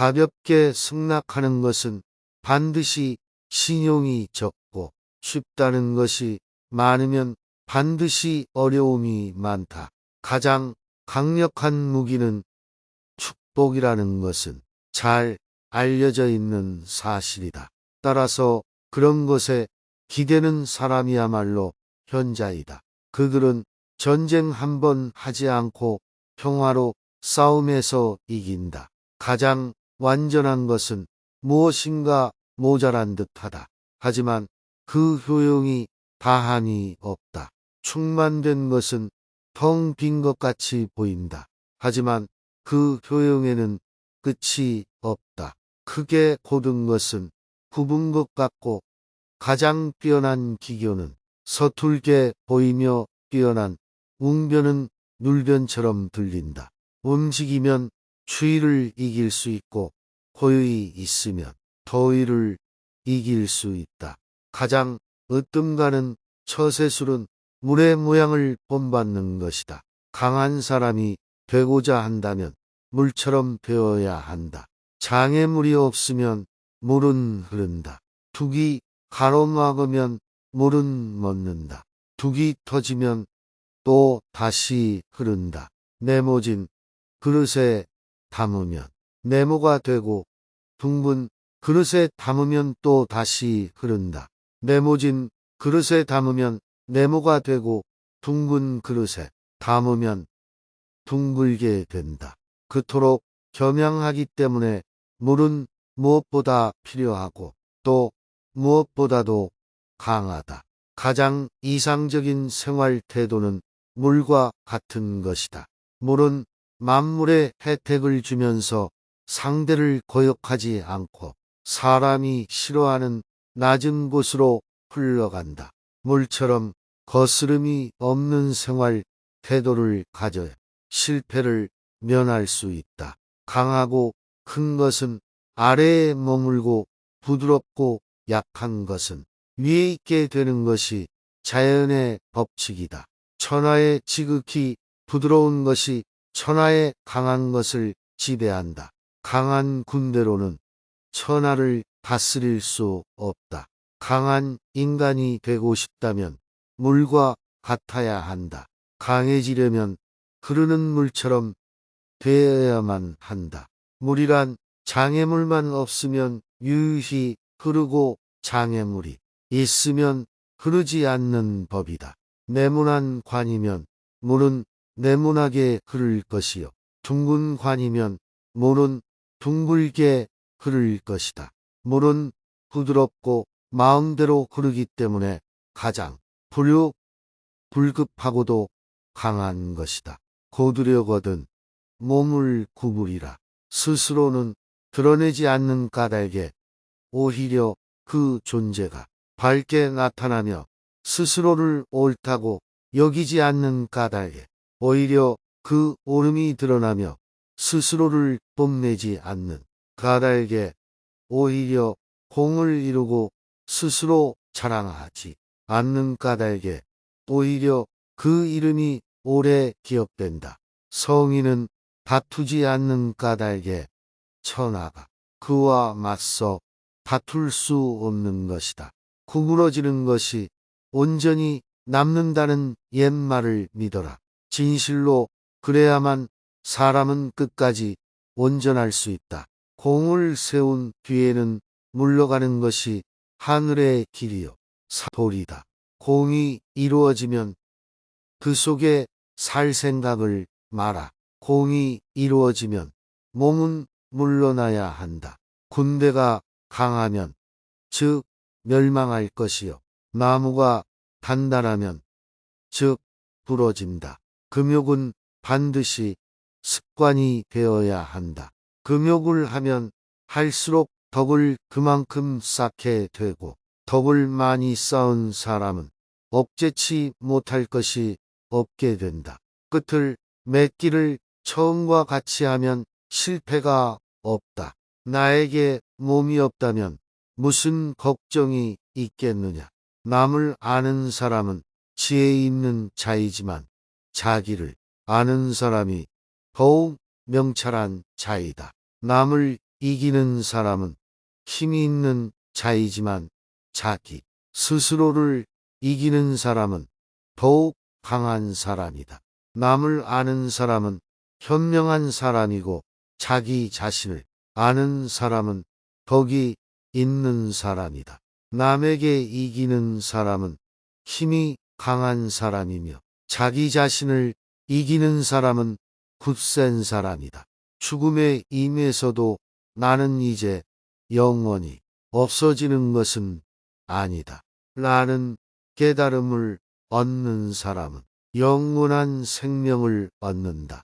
가볍게 승낙하는 것은 반드시 신용이 적고 쉽다는 것이 많으면 반드시 어려움이 많다. 가장 강력한 무기는 축복이라는 것은 잘 알려져 있는 사실이다. 따라서 그런 것에 기대는 사람이야말로 현자이다. 그들은 전쟁 한 번 하지 않고 평화로 싸움에서 이긴다. 가장 완전한 것은 무엇인가 모자란 듯하다. 하지만 그 효용이 다한이 없다. 충만된 것은 텅 빈 것 같이 보인다. 하지만 그 효용에는 끝이 없다. 크게 고든 것은 굽은 것 같고 가장 뛰어난 기교는 서툴게 보이며 뛰어난 웅변은 눌변처럼 들린다. 움직이면 추위를 이길 수 있고 고요히 있으면 더위를 이길 수 있다. 가장 으뜸가는 처세술은 물의 모양을 본받는 것이다. 강한 사람이 되고자 한다면 물처럼 되어야 한다. 장애물이 없으면 물은 흐른다. 둑이 가로막으면 물은 멎는다. 둑이 터지면 또 다시 흐른다. 네모진 그릇에 담으면 네모가 되고 둥근 그릇에 담으면 또 다시 흐른다. 네모진 그릇에 담으면 네모가 되고 둥근 그릇에 담으면 둥글게 된다. 그토록 겸양하기 때문에 물은 무엇보다 필요하고 또 무엇보다도 강하다. 가장 이상적인 생활 태도는 물과 같은 것이다. 물은 만물의 혜택을 주면서 상대를 거역하지 않고 사람이 싫어하는 낮은 곳으로 흘러간다. 물처럼 거스름이 없는 생활 태도를 가져야 실패를 면할 수 있다. 강하고 큰 것은 아래에 머물고 부드럽고 약한 것은 위에 있게 되는 것이 자연의 법칙이다. 천하의 지극히 부드러운 것이 천하의 강한 것을 지배한다. 강한 군대로는 천하를 다스릴 수 없다. 강한 인간이 되고 싶다면 물과 같아야 한다. 강해지려면 흐르는 물처럼 되어야만 한다. 물이란 장애물만 없으면 유유히 흐르고 장애물이 있으면 흐르지 않는 법이다. 네모난 관이면 물은 네모나게 흐를 것이요. 둥근 관이면 물은 둥글게 흐를 것이다. 물은 부드럽고 마음대로 흐르기 때문에 가장 불급하고도 강한 것이다. 고두려거든 몸을 구부리라. 스스로는 드러내지 않는 까닭에 오히려 그 존재가 밝게 나타나며 스스로를 옳다고 여기지 않는 까닭에 오히려 그 옳음이 드러나며 스스로를 뽐내지 않는 까닭에 오히려 공을 이루고 스스로 자랑하지 않는 까닭에 오히려 그 이름이 오래 기억된다. 성인은 다투지 않는 까닭에 천하가 그와 맞서 다툴 수 없는 것이다. 구부러지는 것이 온전히 남는다는 옛말을 믿어라. 진실로 그래야만 사람은 끝까지 온전할 수 있다. 공을 세운 뒤에는 물러가는 것이 하늘의 길이요 돌이다. 공이 이루어지면 그 속에 살 생각을 마라. 공이 이루어지면 몸은 물러나야 한다. 군대가 강하면 즉 멸망할 것이요 나무가 단단하면 즉 부러진다. 금욕은 반드시 습관이 되어야 한다. 금욕을 하면 할수록 덕을 그만큼 쌓게 되고 덕을 많이 쌓은 사람은 억제치 못할 것이 없게 된다. 끝을 맺기를 처음과 같이 하면 실패가 없다. 나에게 몸이 없다면 무슨 걱정이 있겠느냐. 남을 아는 사람은 지혜 있는 자이지만 자기를 아는 사람이 더욱 명철한 자이다. 남을 이기는 사람은 힘이 있는 자이지만 자기 스스로를 이기는 사람은 더욱 강한 사람이다. 남을 아는 사람은 현명한 사람이고 자기 자신을 아는 사람은 덕이 있는 사람이다. 남에게 이기는 사람은 힘이 강한 사람이며 자기 자신을 이기는 사람은 굳센 사람이다. 죽음에 임해서도 나는 이제 영원히 없어지는 것은 아니다. 라는 깨달음을 얻는 사람은 영원한 생명을 얻는다.